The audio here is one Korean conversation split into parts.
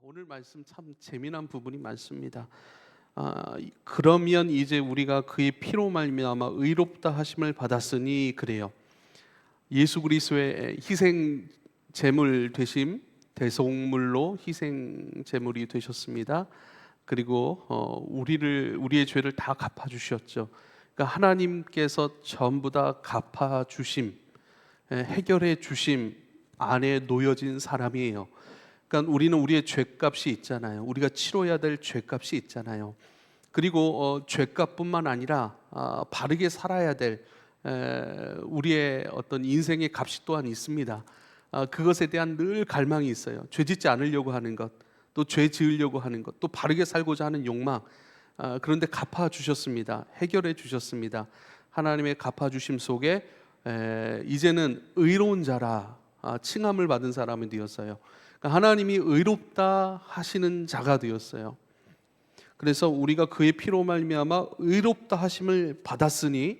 오늘 말씀 참 재미난 부분이 많습니다. 그러면 이제 우리가 그의 피로 말미암아 의롭다 하심을 받았으니 그래요. 예수 그리스도의 희생 제물 되심, 대속물로 희생 제물이 되셨습니다. 그리고 우리의 죄를 다 갚아 주셨죠. 그러니까 하나님께서 전부 다 갚아 주심, 해결해 주심 안에 놓여진 사람이에요. 그러니까 우리는 우리의 죄값이 있잖아요. 우리가 치러야 될 죄값이 있잖아요. 그리고 죄값뿐만 아니라 바르게 살아야 될 우리의 어떤 인생의 값이 또한 있습니다. 그것에 대한 늘 갈망이 있어요. 죄 짓지 않으려고 하는 것, 또 죄 지으려고 하는 것, 또 바르게 살고자 하는 욕망. 그런데 갚아 주셨습니다. 해결해 주셨습니다. 하나님의 갚아 주심 속에 이제는 의로운 자라 칭함을 받은 사람이 되었어요. 하나님이 의롭다 하시는 자가 되었어요. 그래서 우리가 그의 피로 말미암아 의롭다 하심을 받았으니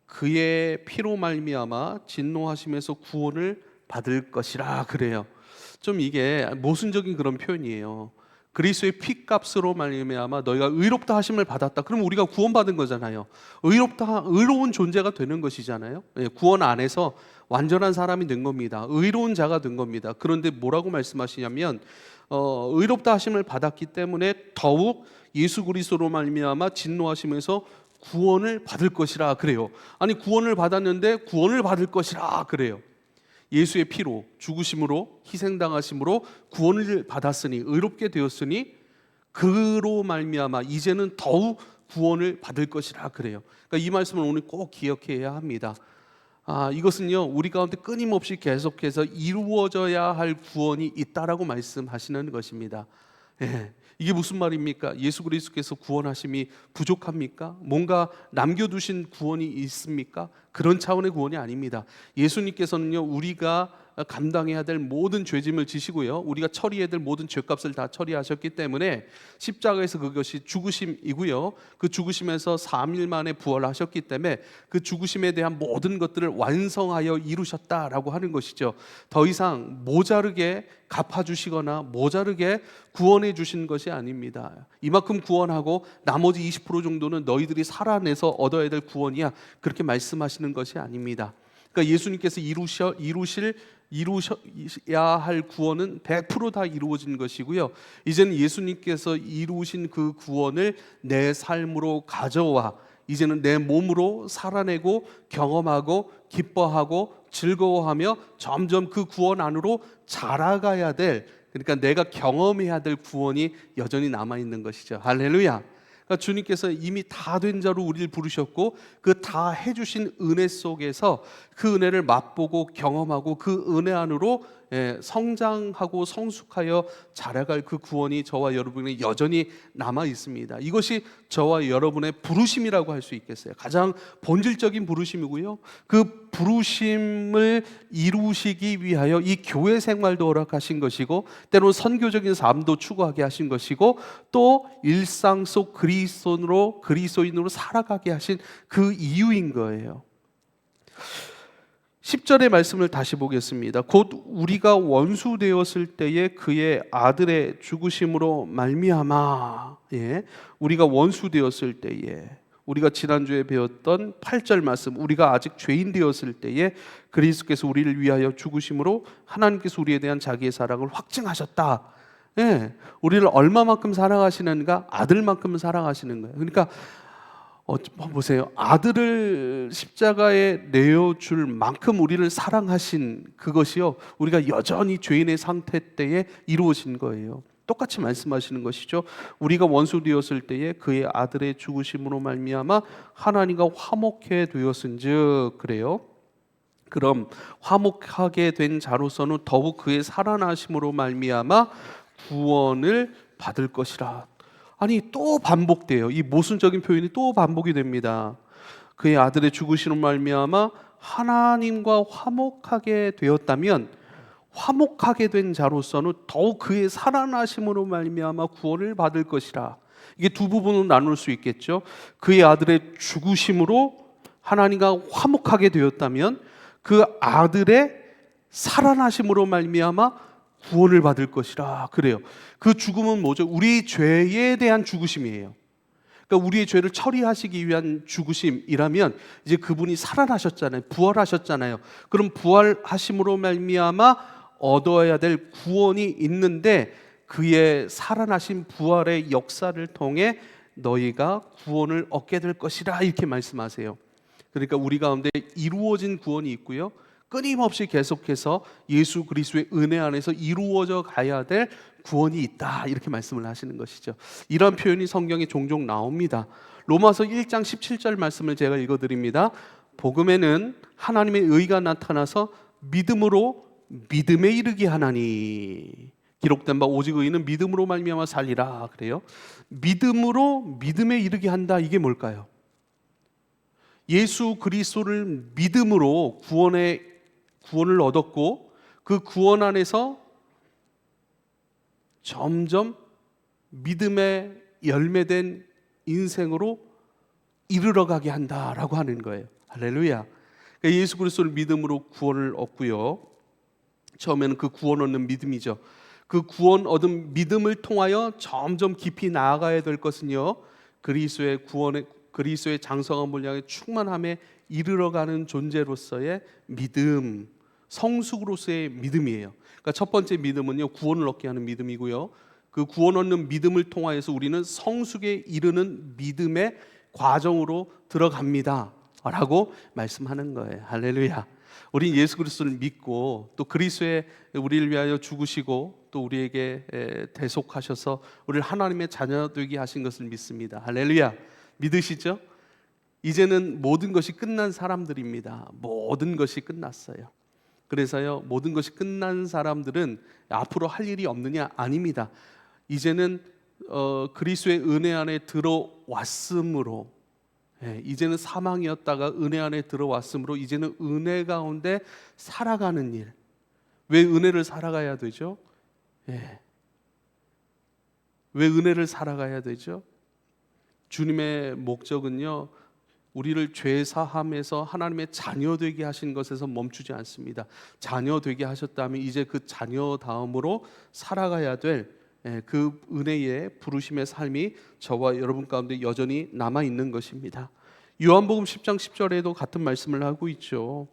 그의 피로 말미암아 진노하심에서 구원을 받을 것이라 그래요. 좀 이게 모순적인 그런 표현이에요. 그리스도의 피값으로 말미암아 너희가 의롭다 하심을 받았다. 그럼 우리가 구원받은 거잖아요. 의로운 존재가 되는 것이잖아요. 구원 안에서 완전한 사람이 된 겁니다. 의로운 자가 된 겁니다. 그런데 뭐라고 말씀하시냐면 의롭다 하심을 받았기 때문에 더욱 예수 그리스도로 말미암아 진노하심에서 구원을 받을 것이라 그래요. 아니 구원을 받았는데 구원을 받을 것이라 그래요. 예수의 피로 죽으심으로 희생당하심으로 구원을 받았으니 의롭게 되었으니 그로 말미암아 이제는 더욱 구원을 받을 것이라 그래요. 그러니까 이 말씀을 오늘 꼭 기억해야 합니다. 이것은요 우리 가운데 끊임없이 계속해서 이루어져야 할 구원이 있다라고 말씀하시는 것입니다. 이게 무슨 말입니까? 예수 그리스도께서 구원하심이 부족합니까? 뭔가 남겨두신 구원이 있습니까? 그런 차원의 구원이 아닙니다. 예수님께서는요 우리가 감당해야 될 모든 죄짐을 지시고요 우리가 처리해야 될 모든 죄값을 다 처리하셨기 때문에 십자가에서 그것이 죽으심이고요 그 죽으심에서 3일 만에 부활하셨기 때문에 그 죽으심에 대한 모든 것들을 완성하여 이루셨다라고 하는 것이죠. 더 이상 모자르게 갚아주시거나 모자르게 구원해 주신 것이 아닙니다. 이만큼 구원하고 나머지 20% 정도는 너희들이 살아내서 얻어야 될 구원이야, 그렇게 말씀하시는 것이 아닙니다. 그러니까 예수님께서 이루셔야 할 구원은 100% 다 이루어진 것이고요 이제는 예수님께서 이루신 그 구원을 내 삶으로 가져와 이제는 내 몸으로 살아내고 경험하고 기뻐하고 즐거워하며 점점 그 구원 안으로 자라가야 될, 그러니까 내가 경험해야 될 구원이 여전히 남아있는 것이죠. 할렐루야. 그러니까 주님께서 이미 다 된 자로 우리를 부르셨고 그 다 해주신 은혜 속에서 그 은혜를 맛보고 경험하고 그 은혜 안으로 성장하고 성숙하여 자라갈 그 구원이 저와 여러분이 여전히 남아 있습니다. 이것이 저와 여러분의 부르심이라고 할 수 있겠어요. 가장 본질적인 부르심이고요 그 부르심을 이루시기 위하여 이 교회 생활도 허락하신 것이고 때로는 선교적인 삶도 추구하게 하신 것이고 또 일상 속 그리스도인으로 살아가게 하신 그 이유인 거예요. 10절의 말씀을 다시 보겠습니다. 곧 우리가 원수 되었을 때에 그의 아들의 죽으심으로 말미암아, 우리가 원수 되었을 때에, 우리가 지난주에 배웠던 8절 말씀, 우리가 아직 죄인 되었을 때에 그리스도께서 우리를 위하여 죽으심으로 하나님께서 우리에 대한 자기의 사랑을 확증하셨다. 우리를 얼마만큼 사랑하시는가? 아들만큼 사랑하시는 거예요. 그러니까 보세요. 아들을 십자가에 내어줄 만큼 우리를 사랑하신 그것이요 우리가 여전히 죄인의 상태 때에 이루어진 거예요. 똑같이 말씀하시는 것이죠. 우리가 원수 되었을 때에 그의 아들의 죽으심으로 말미암아 하나님과 화목해 되었은즉 그래요. 그럼 화목하게 된 자로서는 더욱 그의 살아나심으로 말미암아 구원을 받을 것이라. 아니 또 반복돼요. 이 모순적인 표현이 또 반복이 됩니다. 그의 아들의 죽으심으로 말미암아 하나님과 화목하게 되었다면 화목하게 된 자로서는 더욱 그의 살아나심으로 말미암아 구원을 받을 것이라. 이게 두 부분으로 나눌 수 있겠죠. 그의 아들의 죽으심으로 하나님과 화목하게 되었다면 그 아들의 살아나심으로 말미암아 구원을 받을 것이라 그래요. 그 죽음은 뭐죠? 우리 죄에 대한 죽으심이에요. 그러니까 우리의 죄를 처리하시기 위한 죽으심이라면 이제 그분이 살아나셨잖아요. 부활하셨잖아요. 그럼 부활하심으로 말미암아 얻어야 될 구원이 있는데 그의 살아나신 부활의 역사를 통해 너희가 구원을 얻게 될 것이라 이렇게 말씀하세요. 그러니까 우리 가운데 이루어진 구원이 있고요. 끊임없이 계속해서 예수 그리스도의 은혜 안에서 이루어져 가야 될 구원이 있다 이렇게 말씀을 하시는 것이죠. 이런 표현이 성경에 종종 나옵니다. 로마서 1장 17절 말씀을 제가 읽어드립니다. 복음에는 하나님의 의가 나타나서 믿음으로 믿음에 이르게 하나니 기록된 바 오직 의인은 믿음으로 말미암아 살리라 그래요. 믿음으로 믿음에 이르게 한다. 이게 뭘까요? 예수 그리스도를 믿음으로 구원을 얻었고 그 구원 안에서 점점 믿음의 열매된 인생으로 이르러 가게 한다라고 하는 거예요. 할렐루야. 그러니까 예수 그리스도를 믿음으로 구원을 얻고요. 처음에는 그 구원 얻는 믿음이죠. 그 구원 얻은 믿음을 통하여 점점 깊이 나아가야 될 것은요. 그리스도의 장성한 분량의 충만함에 이르러가는 존재로서의 믿음, 성숙으로서의 믿음이에요. 그러니까 첫 번째 믿음은요, 구원을 얻게 하는 믿음이고요. 그 구원 얻는 믿음을 통하여서 우리는 성숙에 이르는 믿음의 과정으로 들어갑니다. 라고 말씀하는 거예요. 할렐루야. 우린 예수 그리스도를 믿고 또 그리스도의 우리를 위하여 죽으시고 또 우리에게 대속하셔서 우리를 하나님의 자녀 되게 하신 것을 믿습니다. 할렐루야. 믿으시죠? 이제는 모든 것이 끝난 사람들입니다. 모든 것이 끝났어요. 그래서요, 모든 것이 끝난 사람들은 앞으로 할 일이 없느냐? 아닙니다. 이제는 그리스도의 은혜 안에 들어왔으므로, 이제는 사망이었다가 은혜 안에 들어왔으므로 이제는 은혜 가운데 살아가는 일. 왜 은혜를 살아가야 되죠? 왜 은혜를 살아가야 되죠? 주님의 목적은요, 우리를 죄 사함에서 하나님의 자녀 되게 하신 것에서 멈추지 않습니다. 자녀 되게 하셨다면 이제 그 자녀 다음으로 살아가야 될 그 은혜의 부르심의 삶이 저와 여러분 가운데 여전히 남아 있는 것입니다. 요한복음 10장 10절에도 같은 말씀을 하고 있죠.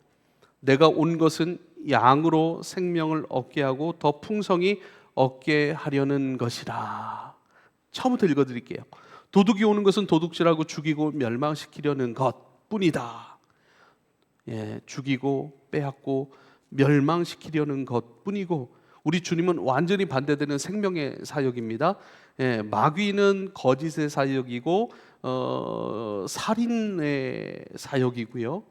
내가 온 것은 양으로 생명을 얻게 하고 더 풍성히 얻게 하려는 것이라. 처음부터 읽어드릴게요. 도둑이 오는 것은 도둑질하고 죽이고 멸망시키려는 것뿐이다. 죽이고 빼앗고 멸망시키려는 것뿐이고 우리 주님은 완전히 반대되는 생명의 사역입니다. 마귀는 거짓의 사역이고 살인의 사역이고요.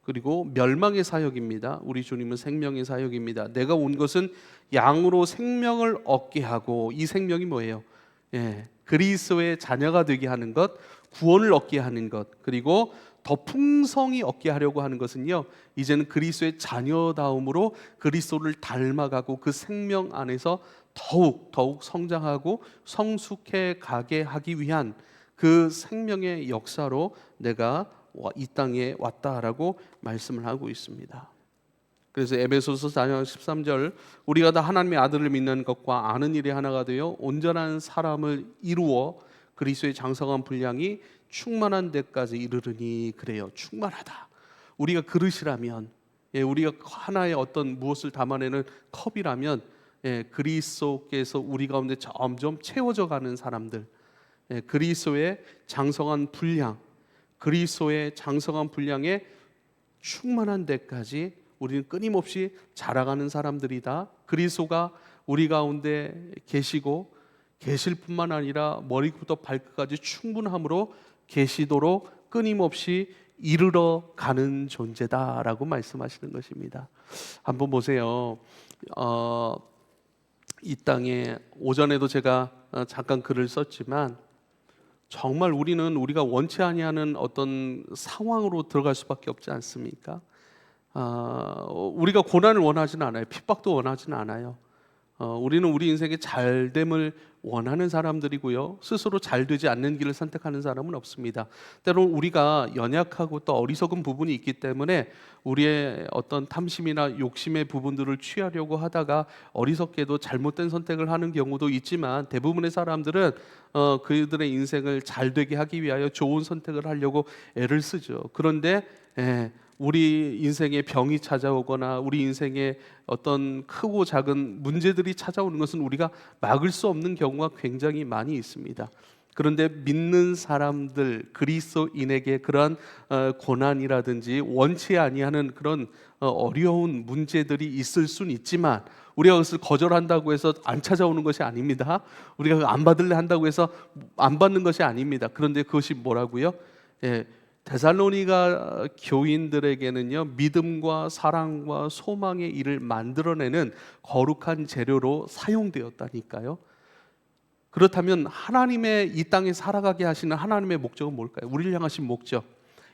그리고 멸망의 사역입니다. 우리 주님은 생명의 사역입니다. 내가 온 것은 양으로 생명을 얻게 하고 이 생명이 뭐예요? 그리스도의 자녀가 되게 하는 것, 구원을 얻게 하는 것, 그리고 더 풍성히 얻게 하려고 하는 것은요, 이제는 그리스도의 자녀다움으로 그리스도를 닮아가고 그 생명 안에서 더욱 성장하고 성숙해 가게 하기 위한 그 생명의 역사로 내가 이 땅에 왔다라고 말씀을 하고 있습니다. 그래서 에베소서 4장 13절 우리가 다 하나님의 아들을 믿는 것과 아는 일이 하나가 되어 온전한 사람을 이루어 그리스도의 장성한 분량이 충만한 데까지 이르르니 그래요. 충만하다. 우리가 그릇이라면, 우리가 하나의 어떤 무엇을 담아내는 컵이라면 그리스도께서 우리 가운데 점점 채워져 가는 사람들, 그리스도의 장성한 분량, 그리스도의 장성한 분량에 충만한 데까지 우리는 끊임없이 자라가는 사람들이다. 그리스도가 우리 가운데 계실 뿐만 아니라 머리부터 발끝까지 충분함으로 계시도록 끊임없이 이르러 가는 존재다라고 말씀하시는 것입니다. 한번 보세요. 이 땅에 오전에도 제가 잠깐 글을 썼지만 정말 우리가 원치 아니하는 어떤 상황으로 들어갈 수밖에 없지 않습니까? 우리가 고난을 원하지는 않아요. 핍박도 원하지는 않아요. 우리는 우리 인생의 잘됨을 원하는 사람들이고요. 스스로 잘 되지 않는 길을 선택하는 사람은 없습니다. 때론 우리가 연약하고 또 어리석은 부분이 있기 때문에 우리의 어떤 탐심이나 욕심의 부분들을 취하려고 하다가 어리석게도 잘못된 선택을 하는 경우도 있지만, 대부분의 사람들은 그들의 인생을 잘 되게 하기 위하여 좋은 선택을 하려고 애를 쓰죠. 그런데 우리 인생에 병이 찾아오거나 우리 인생에 어떤 크고 작은 문제들이 찾아오는 것은 우리가 막을 수 없는 경우가 굉장히 많이 있습니다. 그런데 믿는 사람들, 그리스도인에게 그러한 고난이라든지 원치 아니하는 그런 어려운 문제들이 있을 수는 있지만, 우리가 그것을 거절한다고 해서 안 찾아오는 것이 아닙니다. 우리가 안 받을래 한다고 해서 안 받는 것이 아닙니다. 그런데 그것이 뭐라고요? 데살로니가 교인들에게는요, 믿음과 사랑과 소망의 일을 만들어내는 거룩한 재료로 사용되었다니까요. 그렇다면 하나님의 이 땅에 살아가게 하시는 하나님의 목적은 뭘까요? 우리를 향하신 목적,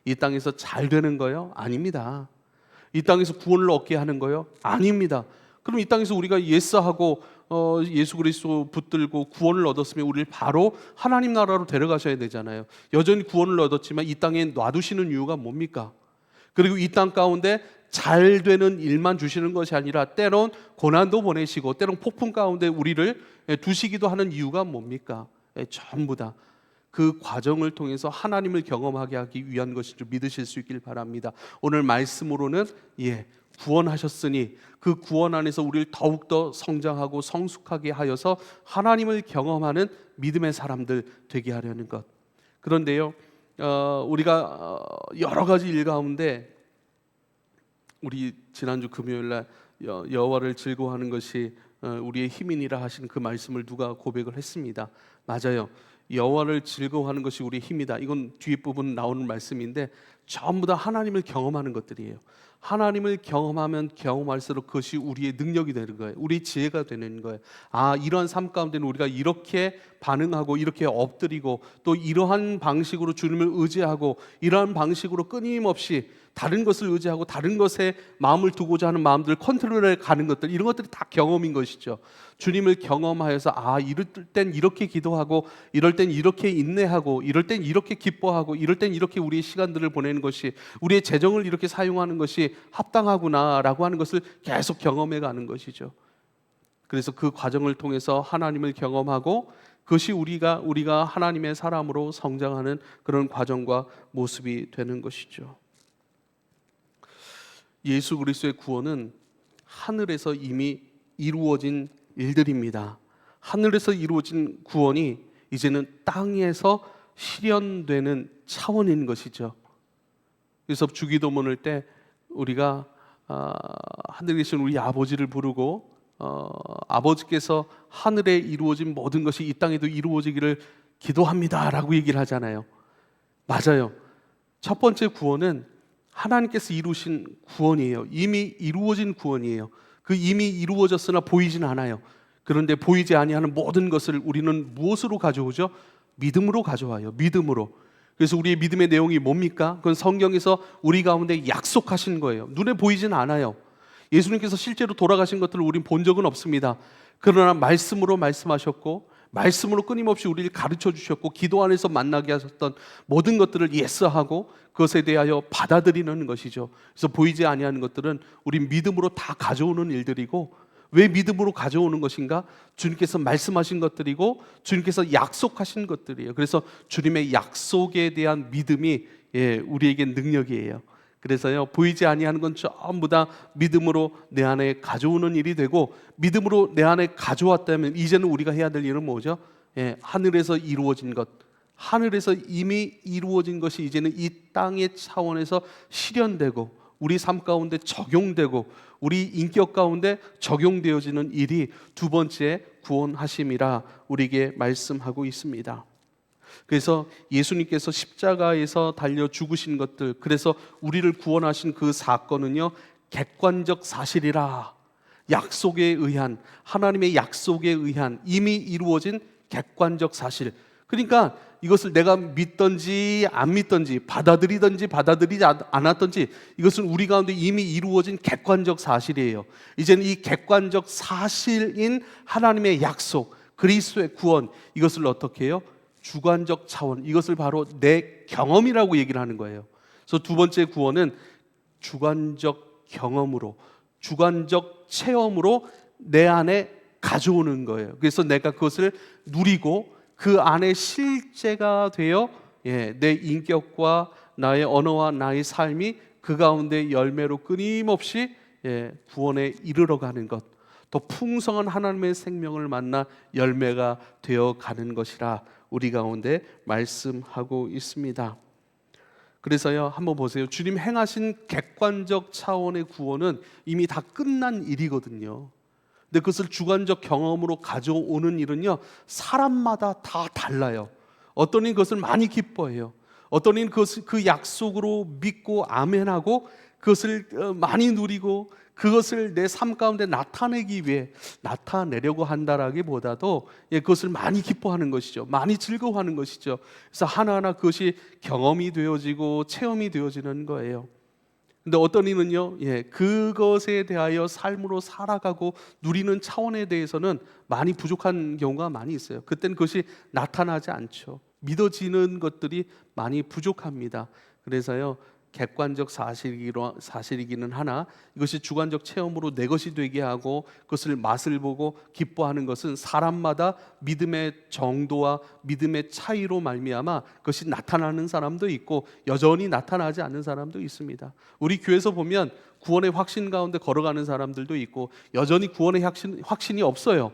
이 땅에서 잘 되는 거요? 아닙니다. 이 땅에서 구원을 얻게 하는 거요? 아닙니다. 그럼 이 땅에서 우리가 예스하고 예수 그리스도 붙들고 구원을 얻었으면 우리를 바로 하나님 나라로 데려가셔야 되잖아요. 여전히 구원을 얻었지만 이 땅에 놔두시는 이유가 뭡니까? 그리고 이 땅 가운데 잘 되는 일만 주시는 것이 아니라 때론 고난도 보내시고 때론 폭풍 가운데 우리를 두시기도 하는 이유가 뭡니까? 전부 다 그 과정을 통해서 하나님을 경험하게 하기 위한 것인 줄 믿으실 수 있길 바랍니다. 오늘 말씀으로는 구원하셨으니 그 구원 안에서 우리를 더욱더 성장하고 성숙하게 하여서 하나님을 경험하는 믿음의 사람들 되게 하려는 것. 그런데요, 우리가 여러 가지 일 가운데 우리 지난주 금요일날 여호와를 즐거워하는 것이 우리의 힘이니라 하신 그 말씀을 누가 고백을 했습니다. 맞아요. 여호와를 즐거워하는 것이 우리의 힘이다. 이건 뒤에 부분 나오는 말씀인데 전부 다 하나님을 경험하는 것들이에요. 하나님을 경험하면 경험할수록 그것이 우리의 능력이 되는 거예요. 우리의 지혜가 되는 거예요. 이러한 삶 가운데는 우리가 이렇게 반응하고 이렇게 엎드리고 또 이러한 방식으로 주님을 의지하고 이러한 방식으로 끊임없이 다른 것을 의지하고 다른 것에 마음을 두고자 하는 마음들을 컨트롤해 가는 것들, 이런 것들이 다 경험인 것이죠. 주님을 경험하여서 이럴 땐 이렇게 기도하고 이럴 땐 이렇게 인내하고 이럴 땐 이렇게 기뻐하고 이럴 땐 이렇게 우리의 시간들을 보내는 것이, 우리의 재정을 이렇게 사용하는 것이 합당하구나라고 하는 것을 계속 경험해 가는 것이죠. 그래서 그 과정을 통해서 하나님을 경험하고 그것이 우리가 하나님의 사람으로 성장하는 그런 과정과 모습이 되는 것이죠. 예수 그리스도의 구원은 하늘에서 이미 이루어진 일들입니다. 하늘에서 이루어진 구원이 이제는 땅에서 실현되는 차원인 것이죠. 그래서 주기도문을 때 우리가 하늘에 계신 우리 아버지를 부르고 아버지께서 하늘에 이루어진 모든 것이 이 땅에도 이루어지기를 기도합니다라고 얘기를 하잖아요. 맞아요. 첫 번째 구원은 하나님께서 이루신 구원이에요. 이미 이루어진 구원이에요. 그 이미 이루어졌으나 보이진 않아요. 그런데 보이지 아니하는 모든 것을 우리는 무엇으로 가져오죠? 믿음으로 가져와요. 믿음으로. 그래서 우리의 믿음의 내용이 뭡니까? 그건 성경에서 우리 가운데 약속하신 거예요. 눈에 보이진 않아요. 예수님께서 실제로 돌아가신 것들을 우린 본 적은 없습니다. 그러나 말씀으로 말씀하셨고 말씀으로 끊임없이 우리를 가르쳐 주셨고 기도 안에서 만나게 하셨던 모든 것들을 예스하고 그것에 대하여 받아들이는 것이죠. 그래서 보이지 아니하는 것들은 우리 믿음으로 다 가져오는 일들이고, 왜 믿음으로 가져오는 것인가? 주님께서 말씀하신 것들이고 주님께서 약속하신 것들이에요. 그래서 주님의 약속에 대한 믿음이 우리에게 능력이에요. 그래서요, 보이지 아니하는 건 전부 다 믿음으로 내 안에 가져오는 일이 되고, 믿음으로 내 안에 가져왔다면 이제는 우리가 해야 될 일은 뭐죠? 하늘에서 이루어진 것, 하늘에서 이미 이루어진 것이 이제는 이 땅의 차원에서 실현되고 우리 삶 가운데 적용되고 우리 인격 가운데 적용되어지는 일이 두 번째 구원하심이라 우리에게 말씀하고 있습니다. 그래서 예수님께서 십자가에서 달려 죽으신 것들, 그래서 우리를 구원하신 그 사건은요, 객관적 사실이라. 약속에 의한, 하나님의 약속에 의한 이미 이루어진 객관적 사실. 그러니까 이것을 내가 믿든지 안 믿든지 받아들이든지 받아들이지 않았든지 이것은 우리 가운데 이미 이루어진 객관적 사실이에요. 이제는 이 객관적 사실인 하나님의 약속, 그리스도의 구원, 이것을 어떻게 해요? 주관적 차원, 이것을 바로 내 경험이라고 얘기를 하는 거예요. 그래서 두 번째 구원은 주관적 경험으로, 주관적 체험으로 내 안에 가져오는 거예요. 그래서 내가 그것을 누리고 그 안에 실제가 되어 내 인격과 나의 언어와 나의 삶이 그 가운데 열매로 끊임없이 구원에 이르러 가는 것, 더 풍성한 하나님의 생명을 만나 열매가 되어 가는 것이라 우리 가운데 말씀하고 있습니다. 그래서요, 한번 보세요. 주님 행하신 객관적 차원의 구원은 이미 다 끝난 일이거든요. 근데 그것을 주관적 경험으로 가져오는 일은요, 사람마다 다 달라요. 어떤 이는 그것을 많이 기뻐해요. 어떤 이는 그것을 그 약속으로 믿고 아멘하고 그것을 많이 누리고 그것을 내 삶 가운데 나타내기 위해 나타내려고 한다라기보다도 그것을 많이 기뻐하는 것이죠. 많이 즐거워하는 것이죠. 그래서 하나하나 그것이 경험이 되어지고 체험이 되어지는 거예요. 근데 어떤 이는요, 그것에 대하여 삶으로 살아가고 누리는 차원에 대해서는 많이 부족한 경우가 많이 있어요. 그때는 그것이 나타나지 않죠. 믿어지는 것들이 많이 부족합니다. 그래서요, 객관적 사실이기는 하나 이것이 주관적 체험으로 내 것이 되게 하고 그것을 맛을 보고 기뻐하는 것은 사람마다 믿음의 정도와 믿음의 차이로 말미암아 그것이 나타나는 사람도 있고 여전히 나타나지 않는 사람도 있습니다. 우리 교회에서 보면 구원의 확신 가운데 걸어가는 사람들도 있고 여전히 구원의 확신이 없어요.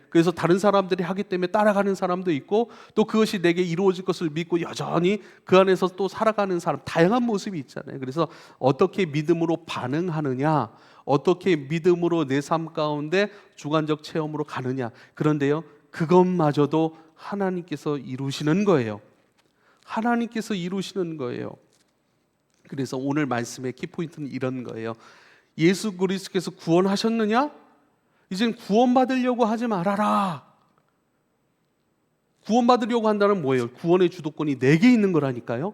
그래서 다른 사람들이 하기 때문에 따라가는 사람도 있고 또 그것이 내게 이루어질 것을 믿고 여전히 그 안에서 또 살아가는 사람, 다양한 모습이 있잖아요. 그래서 어떻게 믿음으로 반응하느냐, 어떻게 믿음으로 내 삶 가운데 주관적 체험으로 가느냐. 그런데요, 그것마저도 하나님께서 이루시는 거예요. 하나님께서 이루시는 거예요. 그래서 오늘 말씀의 키포인트는 이런 거예요. 예수 그리스도께서 구원하셨느냐? 이젠 구원받으려고 하지 말아라. 구원받으려고 한다는 뭐예요? 구원의 주도권이 내게 있는 거라니까요.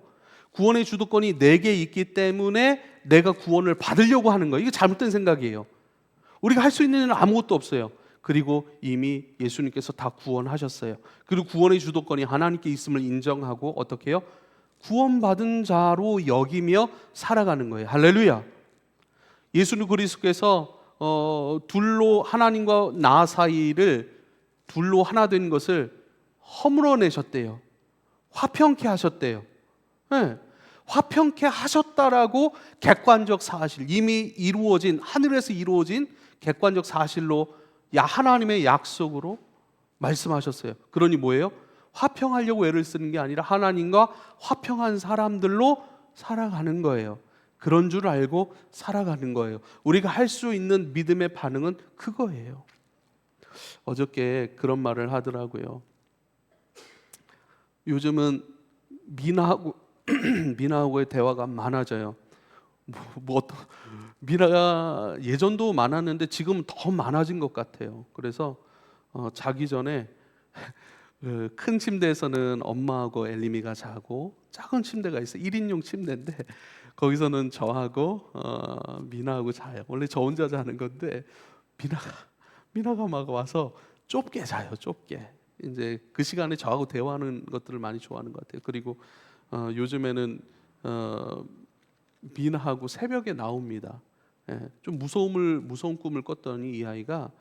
구원의 주도권이 내게 있기 때문에 내가 구원을 받으려고 하는 거예요. 이게 잘못된 생각이에요. 우리가 할 수 있는 일은 아무것도 없어요. 그리고 이미 예수님께서 다 구원하셨어요. 그리고 구원의 주도권이 하나님께 있음을 인정하고 어떻게 해요? 구원받은 자로 여기며 살아가는 거예요. 할렐루야. 예수 그리스도께서 둘로 하나님과 나 사이를 둘로 하나 된 것을 허물어내셨대요. 화평케 하셨대요. 화평케 하셨다라고 객관적 사실, 이미 이루어진 하늘에서 이루어진 객관적 사실로 하나님의 약속으로 말씀하셨어요. 그러니 뭐예요? 화평하려고 애를 쓰는 게 아니라 하나님과 화평한 사람들로 살아가는 거예요. 그런 줄 알고 살아가는 거예요. 우리가 할 수 있는 믿음의 반응은 그거예요. 어저께 그런 말을 하더라고요. 요즘은 미나하고의 대화가 많아져요. 미나가 예전도 많았는데 지금은 더 많아진 것 같아요. 그래서 자기 전에 큰 침대에서는 엄마하고 엘리미가 자고 작은 침대가 있어요. 1인용 침대인데 거기서는 저하고 미나하고 자요. 원래 저 혼자 자는 건데 미나가 막 와서 좁게 자요. 좁게. 이제 그 시간에 저하고 대화하는 것들을 많이 좋아하는 것 같아요. 그리고 요즘에는 미나하고 새벽에 나옵니다. 좀 무서운 꿈을 꿨더니 이 아이가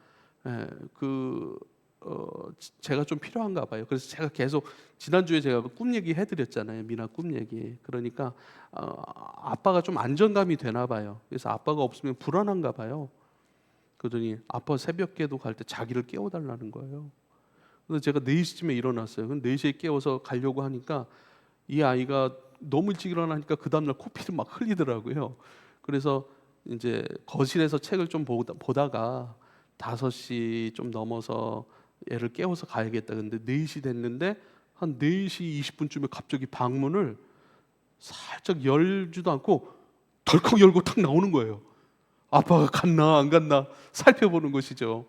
제가 좀 필요한가 봐요. 그래서 제가 계속 지난주에 제가 꿈 얘기 해드렸잖아요. 미나 꿈 얘기. 그러니까 아빠가 좀 안정감이 되나 봐요. 그래서 아빠가 없으면 불안한가 봐요. 그러더니 아빠 새벽기도 갈 때 자기를 깨워달라는 거예요. 그래서 제가 4시쯤에 일어났어요. 그럼 4시에 깨워서 가려고 하니까 이 아이가 너무 일찍 일어나니까 그 다음날 코피를 막 흘리더라고요. 그래서 이제 거실에서 책을 좀 보다가 5시 좀 넘어서 애를 깨워서 가야겠다. 근데 4시 됐는데 한 4시 20분쯤에 갑자기 방문을 살짝 열지도 않고 덜컥 열고 탁 나오는 거예요. 아빠가 갔나 안 갔나 살펴보는 것이죠.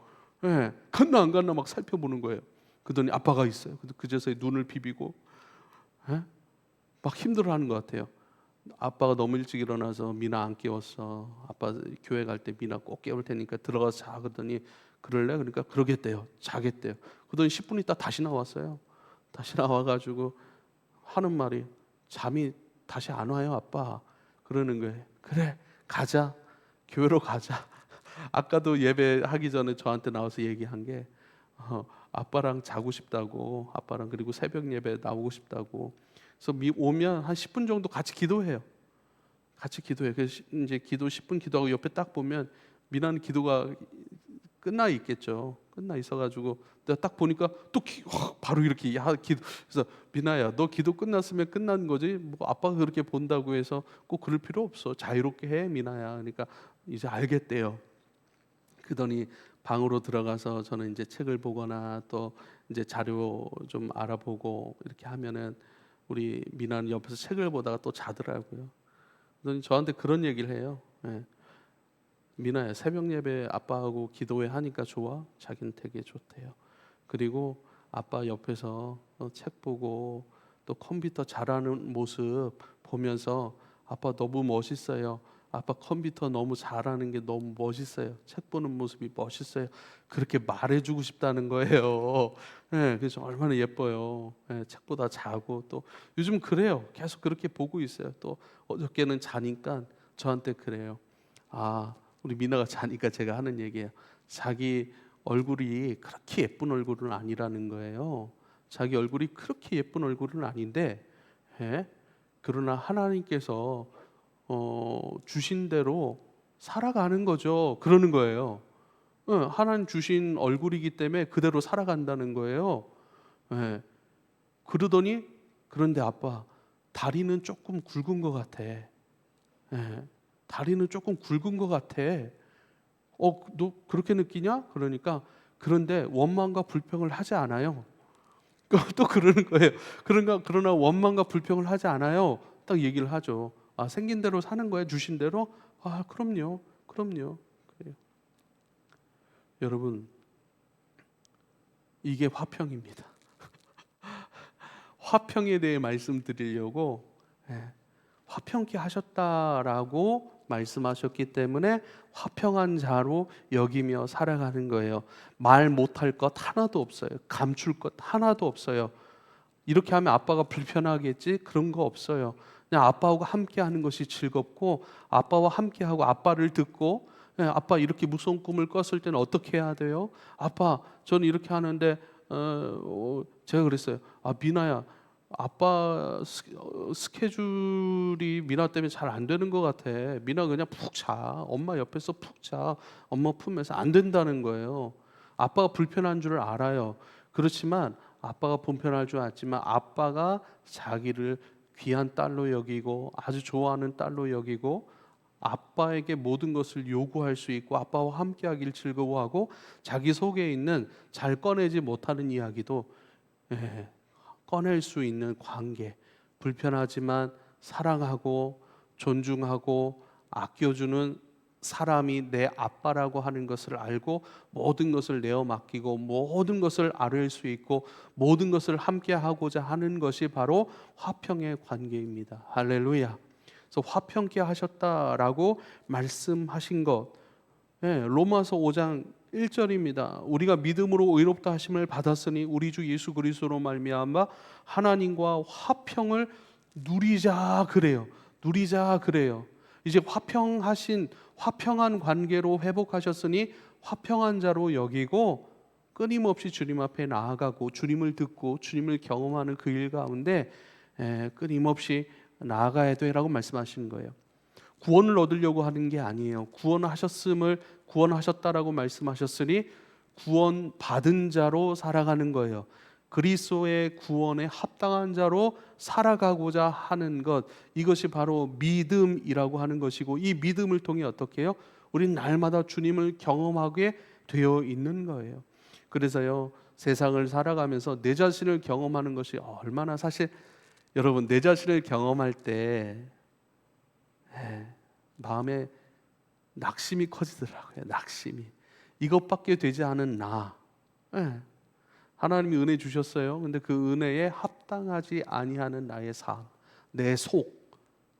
갔나 안 갔나 막 살펴보는 거예요. 그러더니 아빠가 있어요. 그제서야 눈을 비비고 예? 막 힘들어하는 것 같아요. 아빠가 너무 일찍 일어나서 미나 안 깨웠어. 아빠 교회 갈 때 미나 꼭 깨울 테니까 들어가서 자. 그러더니 그럴래? 그러니까 그러겠대요. 자겠대요. 그러더니 10분 있다 다시 나왔어요. 다시 나와가지고 하는 말이 잠이 다시 안 와요, 아빠. 그러는 거예요. 그래, 가자. 교회로 가자. 아까도 예배하기 전에 저한테 나와서 얘기한 게 아빠랑 자고 싶다고, 아빠랑 그리고 새벽 예배 나오고 싶다고. 그래서 오면 한 10분 정도 같이 기도해요. 같이 기도해요. 그래서 이제 기도 10분 기도하고 옆에 딱 보면 미나는 기도가 끝나 있겠죠. 끝나 있어가지고 내가 딱 보니까 또 바로 이렇게 기도. 그래서 미나야, 너 기도 끝났으면 끝난 거지. 뭐 아빠가 그렇게 본다고 해서 꼭 그럴 필요 없어. 자유롭게 해, 미나야. 그러니까 이제 알겠대요. 그러더니 방으로 들어가서 저는 이제 책을 보거나 또 이제 자료 좀 알아보고 이렇게 하면은 우리 미나는 옆에서 책을 보다가 또 자더라고요. 그러더니 저한테 그런 얘기를 해요. 예. 미나야, 새벽 예배 아빠하고 기도회 하니까 좋아? 자기는 되게 좋대요. 그리고 아빠 옆에서 책 보고 또 컴퓨터 잘하는 모습 보면서 아빠 너무 멋있어요. 아빠 컴퓨터 너무 잘하는 게 너무 멋있어요. 책 보는 모습이 멋있어요. 그렇게 말해주고 싶다는 거예요. 네, 그래서 얼마나 예뻐요. 네, 책보다 자고 또 요즘 그래요. 계속 그렇게 보고 있어요. 또 어저께는 자니까 저한테 그래요. 아, 우리 미나가 자니까 제가 하는 얘기예요. 자기 얼굴이 그렇게 예쁜 얼굴은 아니라는 거예요. 자기 얼굴이 그렇게 예쁜 얼굴은 아닌데, 예? 그러나 하나님께서 주신 대로 살아가는 거죠. 그러는 거예요. 하나님 주신 얼굴이기 때문에 그대로 살아간다는 거예요. 예. 그러더니 그런데 아빠 다리는 조금 굵은 것 같아. 예. 다리는 조금 굵은 것 같아. 너 그렇게 느끼냐? 그러니까 그런데 원망과 불평을 하지 않아요. 또 그러는 거예요. 그러나 원망과 불평을 하지 않아요. 딱 얘기를 하죠. 아, 생긴 대로 사는 거예요. 주신 대로. 아, 그럼요. 그럼요. 그래요. 여러분, 이게 화평입니다. 화평에 대해 말씀드리려고 화평케 하셨다라고 말씀하셨기 때문에 화평한 자로 여기며 살아가는 거예요. 말 못할 것 하나도 없어요. 감출 것 하나도 없어요. 이렇게 하면 아빠가 불편하겠지? 그런 거 없어요. 그냥 아빠하고 함께 하는 것이 즐겁고 아빠와 함께 하고 아빠를 듣고 아빠 이렇게 무서운 꿈을 꿨을 때는 어떻게 해야 돼요? 아빠 저는 이렇게 하는데 제가 그랬어요. 아, 미나야, 아빠 스케줄이 미나 때문에 잘 안 되는 것 같아. 미나 그냥 푹 자. 엄마 옆에서 푹 자. 엄마 품에서 안 된다는 거예요. 아빠가 불편한 줄 알아요. 그렇지만 아빠가 불편할 줄 알지만 아빠가 자기를 귀한 딸로 여기고 아주 좋아하는 딸로 여기고 아빠에게 모든 것을 요구할 수 있고 아빠와 함께하기를 즐거워하고 자기 속에 있는 잘 꺼내지 못하는 이야기도 예, 꺼낼 수 있는 관계, 불편하지만 사랑하고 존중하고 아껴주는 사람이 내 아빠라고 하는 것을 알고 모든 것을 내어 맡기고 모든 것을 아뢰 수 있고 모든 것을 함께 하고자 하는 것이 바로 화평의 관계입니다. 할렐루야. 그래서 화평케 하셨다라고 말씀하신 것, 로마서 5장 1절입니다. 우리가 믿음으로 의롭다 하심을 받았으니 우리 주 예수 그리스도로 말미암아 하나님과 화평을 누리자 그래요. 누리자 그래요. 이제 화평한 관계로 회복하셨으니 화평한 자로 여기고 끊임없이 주님 앞에 나아가고 주님을 듣고 주님을 경험하는 그 일 가운데 끊임없이 나아가야 돼라고 말씀하시는 거예요. 구원을 얻으려고 하는 게 아니에요. 구원하셨다라고 말씀하셨으니 구원 받은 자로 살아가는 거예요. 그리스도의 구원에 합당한 자로 살아가고자 하는 것, 이것이 바로 믿음이라고 하는 것이고 이 믿음을 통해 어떻게 해요? 우리는 날마다 주님을 경험하게 되어 있는 거예요. 그래서요, 세상을 살아가면서 내 자신을 경험하는 것이 얼마나 사실 여러분 내 자신을 경험할 때 마음에 낙심이 커지더라고요. 낙심이. 이것밖에 되지 않은 나. 하나님이 은혜 주셨어요. 근데 그 은혜에 합당하지 아니하는 나의 삶, 내 속,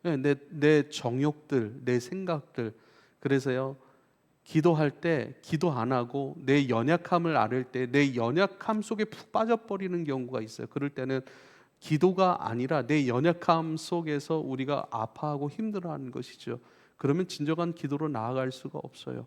내 정욕들, 내 생각들. 그래서요, 기도할 때 기도 안 하고 내 연약함을 앓을 때 내 연약함 속에 푹 빠져버리는 경우가 있어요. 그럴 때는 기도가 아니라 내 연약함 속에서 우리가 아파하고 힘들어하는 것이죠. 그러면 진정한 기도로 나아갈 수가 없어요.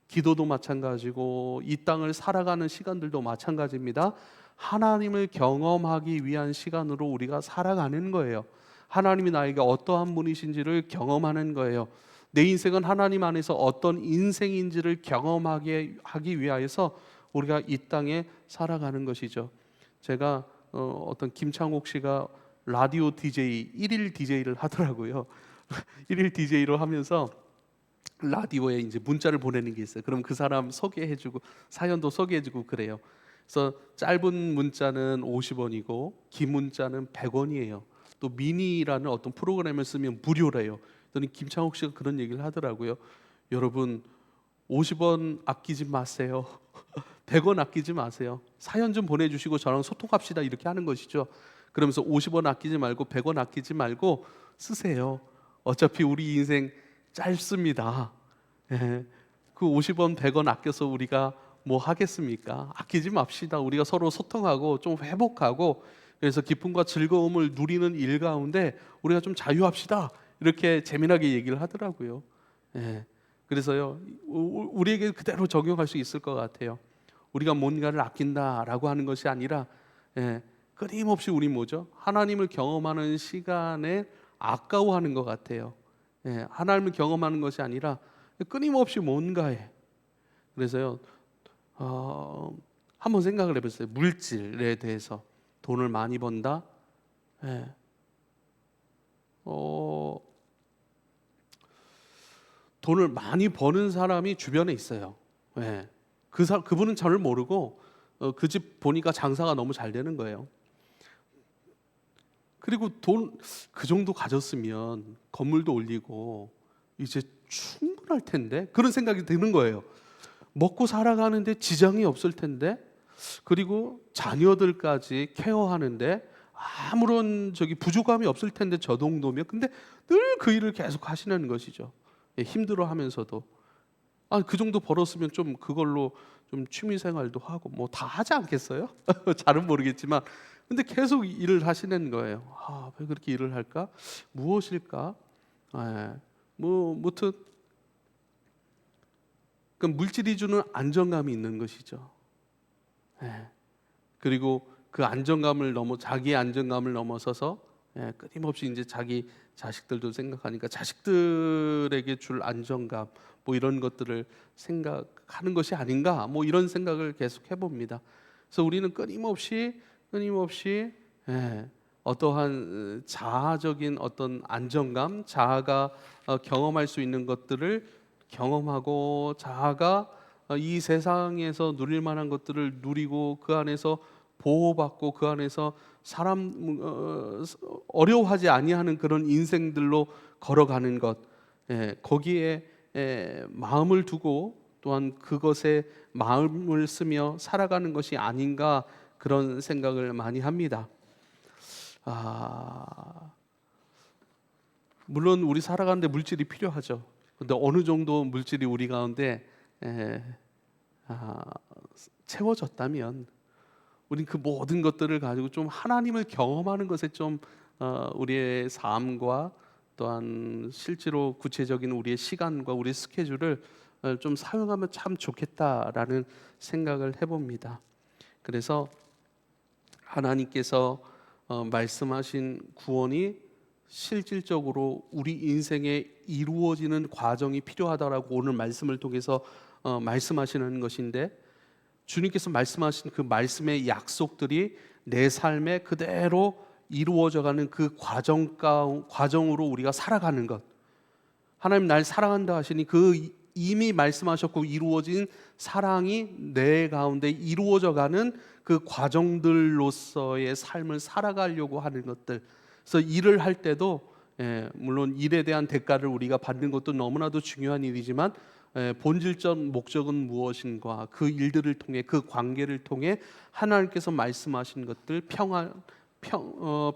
기도도 마찬가지고 이 땅을 살아가는 시간들도 마찬가지입니다. 하나님을 경험하기 위한 시간으로 우리가 살아가는 거예요. 하나님이 나에게 어떠한 분이신지를 경험하는 거예요. 내 인생은 하나님 안에서 어떤 인생인지를 경험하게 하기 위하여서 우리가 이 땅에 살아가는 것이죠. 제가 어떤 김창옥 씨가 라디오 DJ 1일 DJ를 하더라고요. 1일 DJ로 하면서 라디오에 이제 문자를 보내는 게 있어요. 그럼 그 사람 소개해주고 사연도 소개해주고 그래요. 그래서 짧은 문자는 50원이고 긴 문자는 100원이에요. 또 미니라는 어떤 프로그램을 쓰면 무료래요. 그랬더니 김창욱 씨가 그런 얘기를 하더라고요. 여러분 50원 아끼지 마세요. 100원 아끼지 마세요. 사연 좀 보내주시고 저랑 소통합시다 이렇게 하는 것이죠. 그러면서 50원 아끼지 말고 100원 아끼지 말고 쓰세요. 어차피 우리 인생 짧습니다. 예. 그 50원, 100원 아껴서 우리가 뭐 하겠습니까? 아끼지 맙시다. 우리가 서로 소통하고 좀 회복하고 그래서 기쁨과 즐거움을 누리는 일 가운데 우리가 좀 자유합시다. 이렇게 재미나게 얘기를 하더라고요. 예. 그래서요, 우리에게 그대로 적용할 수 있을 것 같아요. 우리가 뭔가를 아낀다라고 하는 것이 아니라 끊임없이 우리 뭐죠? 하나님을 경험하는 시간에 아까워하는 것 같아요. 하나님을 경험하는 것이 아니라 끊임없이 뭔가에. 그래서요, 한번 생각을 해보세요. 물질에 대해서 돈을 많이 번다. 돈을 많이 버는 사람이 주변에 있어요. 그분은 저를 모르고 그 집 보니까 장사가 너무 잘 되는 거예요. 그리고 돈 그 정도 가졌으면 건물도 올리고 이제 충분할 텐데 그런 생각이 드는 거예요. 먹고 살아가는데 지장이 없을 텐데 그리고 자녀들까지 케어하는데 아무런 부족함이 없을 텐데 저 정도면 근데 늘 그 일을 계속 하시는 것이죠. 힘들어하면서도 그 정도 벌었으면 좀 그걸로 좀 취미 생활도 하고 뭐 다 하지 않겠어요? 잘은 모르겠지만 근데 계속 일을 하시는 거예요. 왜 그렇게 일을 할까? 무엇일까? 무튼 그 물질이 주는 안정감이 있는 것이죠. 그리고 그 안정감을 자기의 안정감을 넘어서서 끊임없이 이제 자기 자식들도 생각하니까 자식들에게 줄 안정감 뭐 이런 것들을 생각하는 것이 아닌가 뭐 이런 생각을 계속 해봅니다. 그래서 우리는 끊임없이 어떠한 자아적인 어떤 안정감, 자아가 경험할 수 있는 것들을 경험하고 자아가 이 세상에서 누릴 만한 것들을 누리고 그 안에서 보호받고 그 안에서 사람 어려워하지 아니하는 그런 인생들로 걸어가는 것, 거기에 마음을 두고 또한 그것에 마음을 쓰며 살아가는 것이 아닌가 그런 생각을 많이 합니다. 물론 우리 살아가는데 물질이 필요하죠. 근데 어느 정도 물질이 우리 가운데 채워졌다면 우린 그 모든 것들을 가지고 좀 하나님을 경험하는 것에 좀 우리의 삶과 또한 실제로 구체적인 우리의 시간과 우리의 스케줄을 좀 사용하면 참 좋겠다라는 생각을 해봅니다. 그래서 하나님께서 말씀하신 구원이 실질적으로 우리 인생에 이루어지는 과정이 필요하다라고 오늘 말씀을 통해서 말씀하시는 것인데 주님께서 말씀하신 그 말씀의 약속들이 내 삶에 그대로 이루어져가는 그 과정으로 우리가 살아가는 것. 하나님 날 사랑한다 하시니 그 이미 말씀하셨고 이루어진 사랑이 내 가운데 이루어져가는 그 과정들로서의 삶을 살아가려고 하는 것들. 그래서 일을 할 때도 물론 일에 대한 대가를 우리가 받는 것도 너무나도 중요한 일이지만 본질적 목적은 무엇인가, 그 일들을 통해, 그 관계를 통해 하나님께서 말씀하신 것들,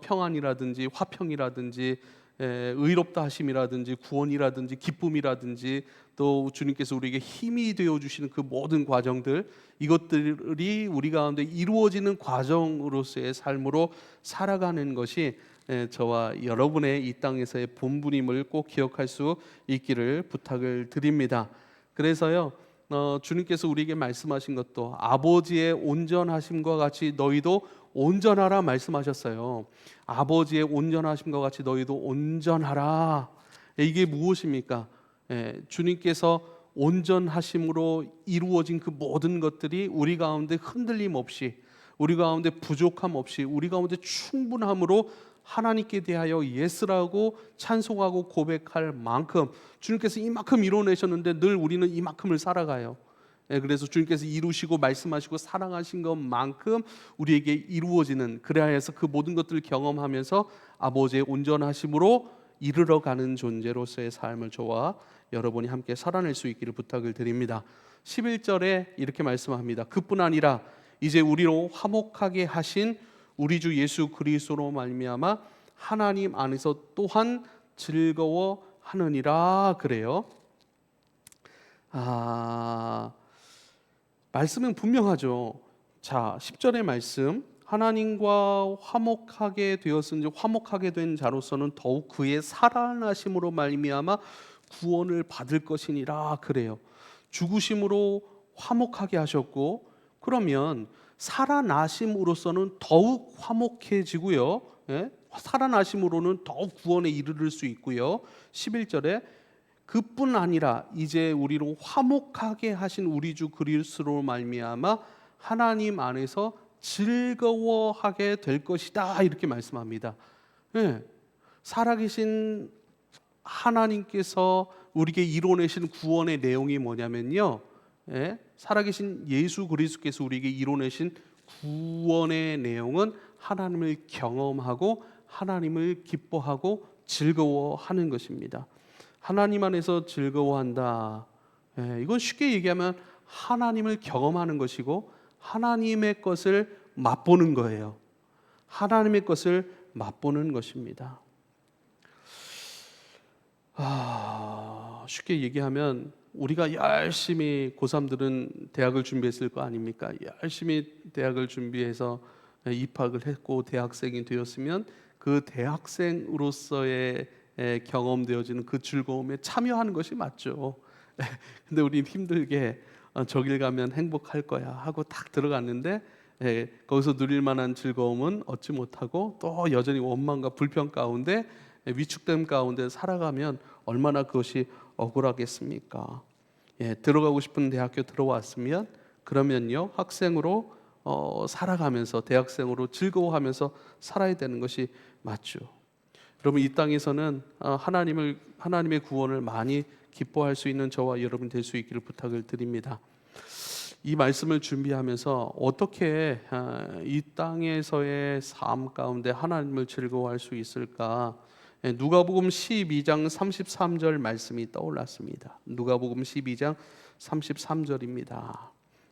평안이라든지 화평이라든지 의롭다 하심이라든지 구원이라든지 기쁨이라든지 또 주님께서 우리에게 힘이 되어 주시는 그 모든 과정들, 이것들이 우리 가운데 이루어지는 과정으로서의 삶으로 살아가는 것이 저와 여러분의 이 땅에서의 본분임을 꼭 기억할 수 있기를 부탁을 드립니다. 그래서요, 주님께서 우리에게 말씀하신 것도 아버지의 온전하심과 같이 너희도 온전하라 말씀하셨어요. 아버지의 온전하심과 같이 너희도 온전하라. 이게 무엇입니까? 주님께서 온전하심으로 이루어진 그 모든 것들이 우리 가운데 흔들림 없이, 우리 가운데 부족함 없이, 우리 가운데 충분함으로 하나님께 대하여 예스라고 찬송하고 고백할 만큼 주님께서 이만큼 이뤄내셨는데 늘 우리는 이만큼을 살아가요. 그래서 주님께서 이루시고 말씀하시고 사랑하신 것만큼 우리에게 이루어지는, 그래야 해서 그 모든 것들을 경험하면서 아버지의 온전하심으로 이르러가는 존재로서의 삶을 저와 여러분이 함께 살아낼 수 있기를 부탁을 드립니다. 11절에 이렇게 말씀합니다. 그뿐 아니라 이제 우리로 화목하게 하신 우리 주 예수 그리스도로 말미암아 하나님 안에서 또한 즐거워하느니라 그래요. 말씀은 분명하죠. 자, 10절의 말씀, 하나님과 화목하게 되었은지 화목하게 된 자로서는 더욱 그의 살아나심으로 말미암아 구원을 받을 것이니라 그래요. 죽으심으로 화목하게 하셨고, 그러면 살아나심으로서는 더욱 화목해지고요. 살아나심으로는 더욱 구원에 이르를 수 있고요. 11절에 그뿐 아니라 이제 우리로 화목하게 하신 우리 주 그리스도로 말미암아 하나님 안에서 즐거워하게 될 것이다 이렇게 말씀합니다. 살아계신 하나님께서 우리에게 이뤄내신 구원의 내용이 뭐냐면요, 살아계신 예수 그리스도께서 우리에게 이뤄내신 구원의 내용은 하나님을 경험하고 하나님을 기뻐하고 즐거워하는 것입니다. 하나님 안에서 즐거워한다. 이건 쉽게 얘기하면 하나님을 경험하는 것이고 하나님의 것을 맛보는 거예요. 하나님의 것을 맛보는 것입니다. 쉽게 얘기하면 우리가 열심히 고3들은 대학을 준비했을 거 아닙니까? 열심히 대학을 준비해서 입학을 했고 대학생이 되었으면 그 대학생으로서의 경험되어지는 그 즐거움에 참여하는 것이 맞죠. 근데 우리는 힘들게 저길 가면 행복할 거야 하고 딱 들어갔는데 거기서 누릴 만한 즐거움은 얻지 못하고 또 여전히 원망과 불평 가운데 위축됨 가운데 살아가면 얼마나 그것이 억울하겠습니까? 들어가고 싶은 대학교 들어왔으면 그러면요, 학생으로 살아가면서 대학생으로 즐거워하면서 살아야 되는 것이 맞죠. 여러분, 이 땅에서는 하나님의 구원을 많이 기뻐할 수 있는 저와 여러분 될 수 있기를 부탁을 드립니다. 이 말씀을 준비하면서 어떻게 이 땅에서의 삶 가운데 하나님을 즐거워할 수 있을까? 누가복음 12장 33절 말씀이 떠올랐습니다. 누가복음 12장 33절입니다.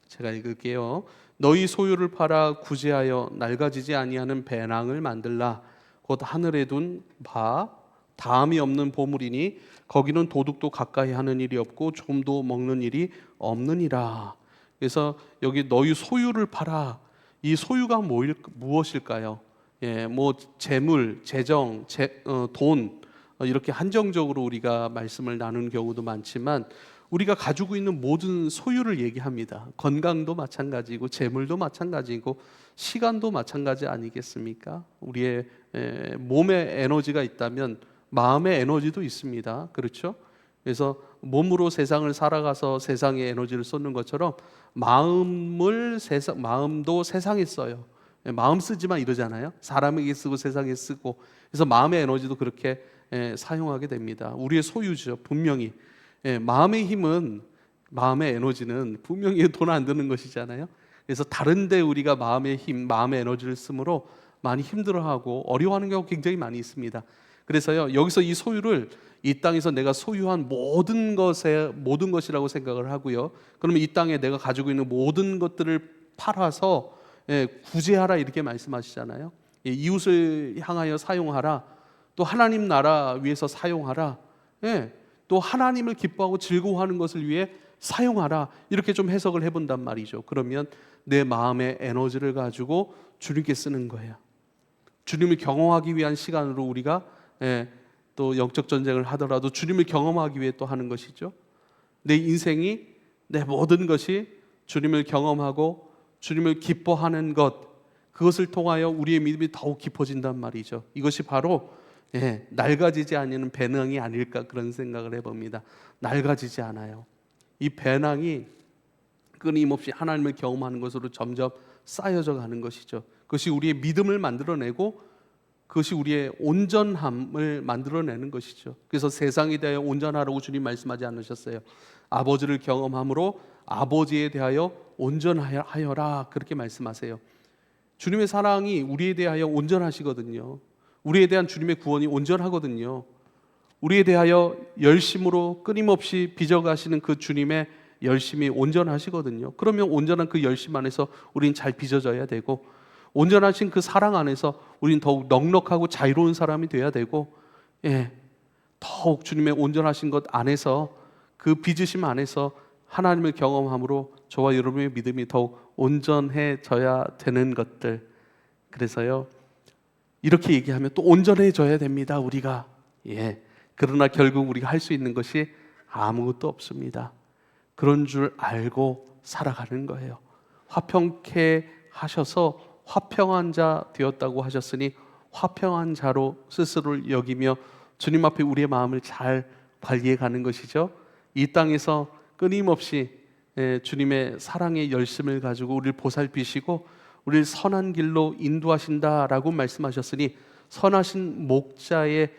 제가 읽을게요. 너희 소유를 팔아 구제하여 낡아지지 아니하는 배낭을 만들라. 곧 하늘에 둔 바 다함이 없는 보물이니 거기는 도둑도 가까이 하는 일이 없고 좀도 먹는 일이 없느니라. 그래서 여기 너희 소유를 팔아, 이 소유가 무엇일까요? 뭐 재물, 재정, 돈 이렇게 한정적으로 우리가 말씀을 나눈 경우도 많지만 우리가 가지고 있는 모든 소유를 얘기합니다. 건강도 마찬가지고 재물도 마찬가지고 시간도 마찬가지 아니겠습니까? 우리의 몸에 에너지가 있다면 마음의 에너지도 있습니다. 그렇죠? 그래서 몸으로 세상을 살아가서 세상에 에너지를 쏟는 것처럼 마음도 세상에 써요. 마음 쓰지만 이러잖아요. 사람에게 쓰고 세상에 쓰고. 그래서 마음의 에너지도 그렇게 사용하게 됩니다. 우리의 소유죠. 분명히 마음의 힘은, 마음의 에너지는 분명히 돈 안 드는 것이잖아요. 그래서 다른데 우리가 마음의 힘, 마음의 에너지를 쓰므로 많이 힘들어하고 어려워하는 경우 굉장히 많이 있습니다. 그래서요, 여기서 이 소유를 이 땅에서 내가 소유한 모든 것이라고 생각을 하고요. 그러면 이 땅에 내가 가지고 있는 모든 것들을 팔아서 구제하라 이렇게 말씀하시잖아요. 이웃을 향하여 사용하라. 또 하나님 나라 위해서 사용하라. 또 하나님을 기뻐하고 즐거워하는 것을 위해 사용하라. 이렇게 좀 해석을 해본단 말이죠. 그러면 내 마음의 에너지를 가지고 주님께 쓰는 거예요. 주님을 경험하기 위한 시간으로 우리가 또 영적 전쟁을 하더라도 주님을 경험하기 위해 또 하는 것이죠. 내 인생이, 내 모든 것이 주님을 경험하고 주님을 기뻐하는 것, 그것을 통하여 우리의 믿음이 더욱 깊어진단 말이죠. 이것이 바로 낡아지지 않는 배낭이 아닐까 그런 생각을 해봅니다. 낡아지지 않아요. 이 배낭이 끊임없이 하나님을 경험하는 것으로 점점 쌓여져 가는 것이죠. 그것이 우리의 믿음을 만들어내고 그것이 우리의 온전함을 만들어내는 것이죠. 그래서 세상에 대하여 온전하라고 주님 말씀하지 않으셨어요. 아버지를 경험함으로 아버지에 대하여 온전하여라 그렇게 말씀하세요. 주님의 사랑이 우리에 대하여 온전하시거든요. 우리에 대한 주님의 구원이 온전하거든요. 우리에 대하여 열심으로 끊임없이 빚어가시는 그 주님의 열심이 온전하시거든요. 그러면 온전한 그 열심 안에서 우리는 잘 빚어져야 되고, 온전하신 그 사랑 안에서 우리는 더욱 넉넉하고 자유로운 사람이 되어야 되고, 더욱 주님의 온전하신 것 안에서, 그 빚으심 안에서 하나님을 경험함으로 저와 여러분의 믿음이 더욱 온전해져야 되는 것들. 그래서요, 이렇게 얘기하면 또 온전해져야 됩니다, 우리가. 그러나 결국 우리가 할 수 있는 것이 아무것도 없습니다. 그런 줄 알고 살아가는 거예요. 화평케 하셔서 화평한 자 되었다고 하셨으니 화평한 자로 스스로를 여기며 주님 앞에 우리의 마음을 잘 관리해 가는 것이죠. 이 땅에서 끊임없이 주님의 사랑의 열심을 가지고 우리를 보살피시고 우리를 선한 길로 인도하신다라고 말씀하셨으니 선하신 목자의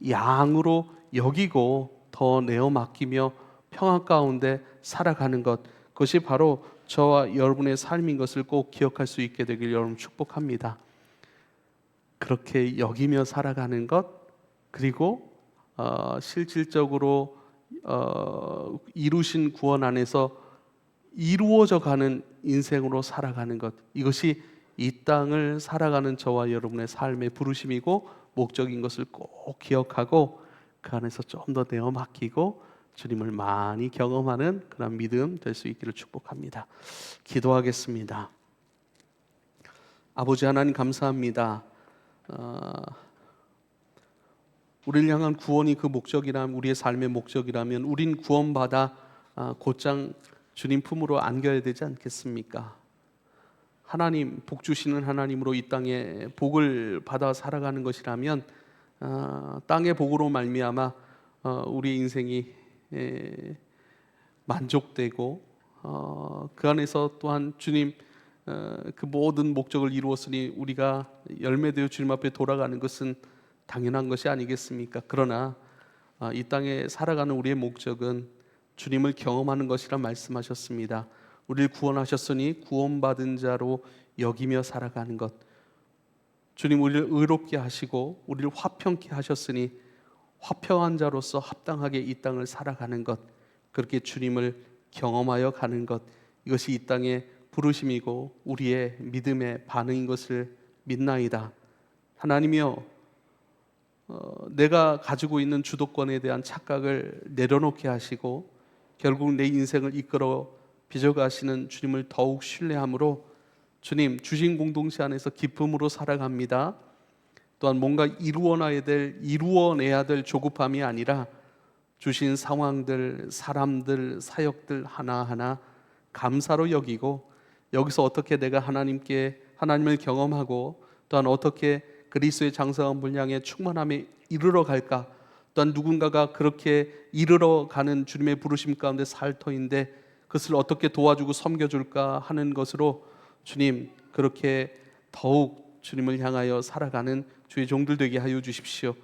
양으로 여기고 더 내어 맡기며 평안 가운데 살아가는 것, 그것이 바로 저와 여러분의 삶인 것을 꼭 기억할 수 있게 되길 여러분 축복합니다. 그렇게 여기며 살아가는 것, 그리고 실질적으로 이루신 구원 안에서 이루어져 가는 인생으로 살아가는 것, 이것이 이 땅을 살아가는 저와 여러분의 삶의 부르심이고 목적인 것을 꼭 기억하고 그 안에서 좀 더 내어 맡기고 주님을 많이 경험하는 그런 믿음 될 수 있기를 축복합니다. 기도하겠습니다. 아버지 하나님 감사합니다. 우리를 향한 구원이 그 목적이라면, 우리의 삶의 목적이라면 우린 구원받아 곧장 주님 품으로 안겨야 되지 않겠습니까? 하나님, 복 주시는 하나님으로 이 땅에 복을 받아 살아가는 것이라면 땅의 복으로 말미암아 우리 인생이 만족되고 그 안에서 또한 주님 그 모든 목적을 이루었으니 우리가 열매되어 주님 앞에 돌아가는 것은 당연한 것이 아니겠습니까? 그러나 이 땅에 살아가는 우리의 목적은 주님을 경험하는 것이라 말씀하셨습니다. 우리를 구원하셨으니 구원받은 자로 여기며 살아가는 것, 주님 우리를 의롭게 하시고 우리를 화평케 하셨으니 화평한 자로서 합당하게 이 땅을 살아가는 것, 그렇게 주님을 경험하여 가는 것, 이것이 이 땅의 부르심이고 우리의 믿음의 반응인 것을 믿나이다. 하나님이여, 내가 가지고 있는 주도권에 대한 착각을 내려놓게 하시고 결국 내 인생을 이끌어 빚어가시는 주님을 더욱 신뢰함으로 주님 주신 공동체 안에서 기쁨으로 살아갑니다. 또한 뭔가 이루어내야 될 조급함이 아니라 주신 상황들, 사람들, 사역들 하나하나 감사로 여기고 여기서 어떻게 내가 하나님을 경험하고 또한 어떻게 그리스도의 장성한 분량의 충만함에 이르러 갈까, 또한 누군가가 그렇게 이르러 가는 주님의 부르심 가운데 살 터인데 그것을 어떻게 도와주고 섬겨줄까 하는 것으로 주님 그렇게 더욱 주님을 향하여 살아가는 주의 종들 되게 하여 주십시오.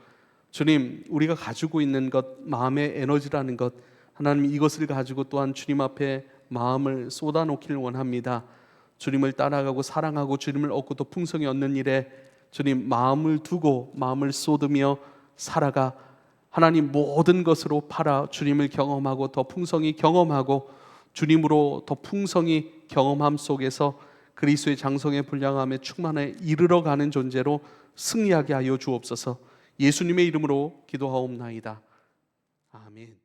주님, 우리가 가지고 있는 것, 마음의 에너지라는 것, 하나님 이것을 가지고 또한 주님 앞에 마음을 쏟아놓기를 원합니다. 주님을 따라가고 사랑하고 주님을 얻고 또 풍성히 얻는 일에 주님 마음을 두고 마음을 쏟으며 살아가 하나님 모든 것으로 팔아 주님을 경험하고 더 풍성히 경험하고 주님으로 더 풍성히 경험함 속에서 그리스도의 장성의 분량함에 충만에 이르러가는 존재로 승리하게 하여 주옵소서. 예수님의 이름으로 기도하옵나이다. 아멘.